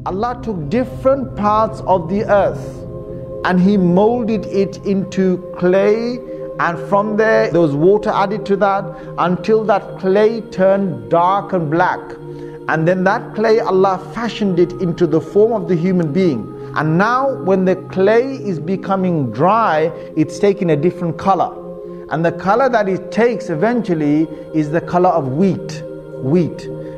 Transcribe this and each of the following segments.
Allah took different parts of the earth and He molded it into clay, and from there was water added to that until that clay turned dark and black. And then that clay, Allah fashioned it into the form of the human being. And now when the clay is becoming dry, it's taking a different color. And the color that it takes eventually is the color of wheat.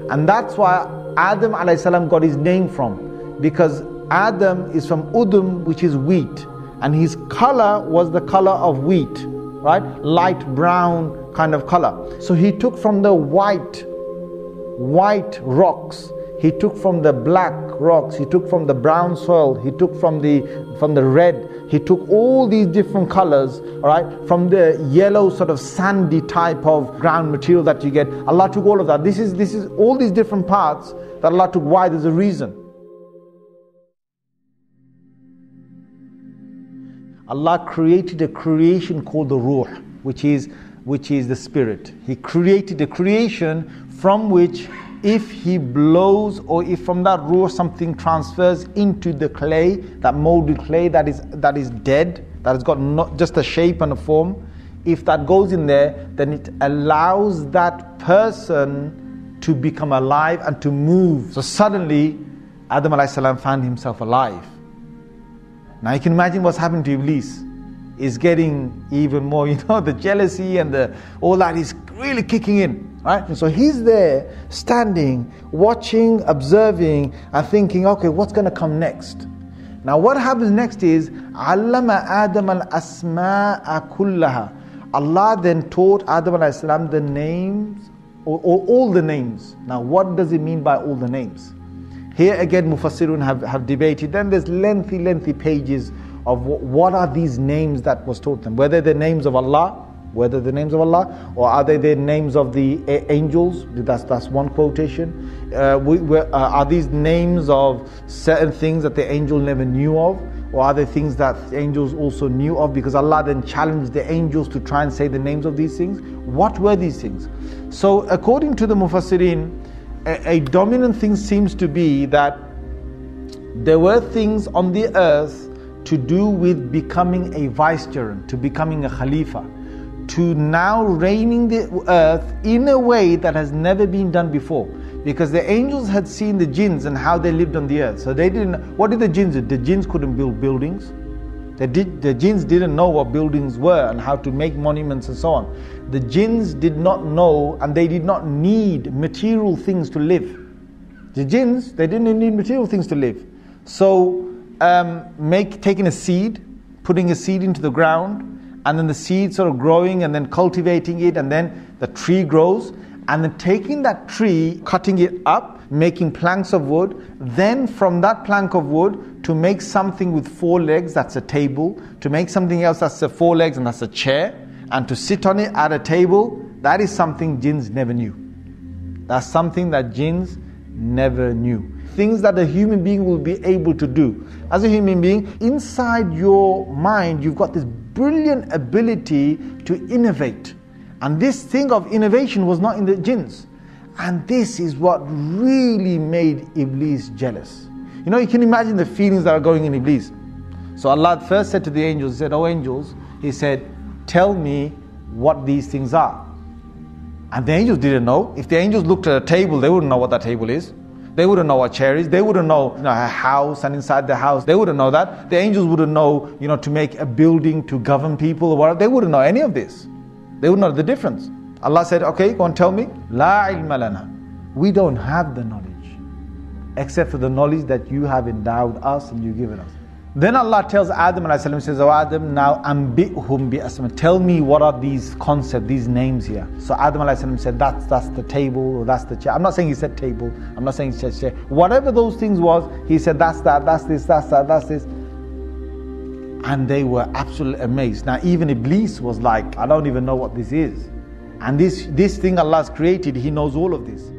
And that's why Adam alayhi salam got his name from, because Adam is from udum, which is wheat, and his color was the color of wheat, right? Light brown kind of color. So he took from the white rocks, he took from the black rocks, he took from the brown soil, he took from the red, he took all these different colors, all right, from the yellow sort of sandy type of ground material that you get. Allah took all of that. This is all these different parts that Allah took. Why? There's a reason. Allah created a creation called the Ruh, which is the spirit. He created a creation from which, if He blows, or if from that Ruh something transfers into the clay, that molded clay that is dead, that has got not just a shape and a form, if that goes in there, then it allows that person to become alive and to move. So suddenly Adam alayhi salam found himself alive. Now you can imagine what's happened to Iblis. Is getting even more, the jealousy and all that is really kicking in, right? And so he's there, standing, watching, observing, and thinking, okay, what's going to come next? Now what happens next is, Allama Adam al-asma'a kullaha. Allah then taught Adam alayhi salam the names, or all the names. Now what does it mean by all the names? Here again, Mufassirun have debated. Then there's lengthy pages of what are these names that was taught them. Whether they're names of Allah, or are they the names of the angels? That's one quotation. Are these names of certain things that the angel never knew of? Or are they things that the angels also knew of? Because Allah then challenged the angels to try and say the names of these things. What were these things? So according to the Mufassirin, a dominant thing seems to be that there were things on the earth to do with becoming a vicegerent, to becoming a khalifa, to now reigning the earth in a way that has never been done before. Because the angels had seen the jinns and how they lived on the earth. So they didn't. What did the jinns do? The jinns couldn't build buildings. The jinns didn't know what buildings were and how to make monuments and so on. The jinns did not know, and they did not need material things to live. The jinns, they didn't need material things to live. So taking a seed, putting a seed into the ground, and then the seed sort of growing and then cultivating it, and then the tree grows, and then taking that tree, cutting it up, making planks of wood, then from that plank of wood to make something with 4 legs, that's a table, to make something else that's 4 legs and that's a chair, and to sit on it at a table, that is something jinns never knew. That's something that jinns never knew. Things that a human being will be able to do. As a human being, inside your mind, you've got this brilliant ability to innovate. And this thing of innovation was not in the jinns. And this is what really made Iblis jealous. You can imagine the feelings that are going in Iblis. So Allah first said to the angels, He said, "Oh angels," He said, "tell me what these things are." And the angels didn't know. If the angels looked at a table, they wouldn't know what that table is. They wouldn't know what chair is. They wouldn't know, a house, and inside the house, they wouldn't know that. The angels wouldn't know, to make a building to govern people or whatever. They wouldn't know any of this. They wouldn't know the difference. Allah said, okay, go and tell me. La ilma lana. We don't have the knowledge, except for the knowledge that you have endowed us and you've given us. Then Allah tells Adam alayhi salam, says, "Oh Adam, now ambihum bi asma. Tell me what are these concepts, these names here." So Adam alayhi salam said, that's the table, or that's the chair. I'm not saying he said table. I'm not saying he said chair. Whatever those things was, he said that's that, that's this, that's that, that's this. And they were absolutely amazed. Now even Iblis was like, I don't even know what this is. And this thing Allah's created, he knows all of this.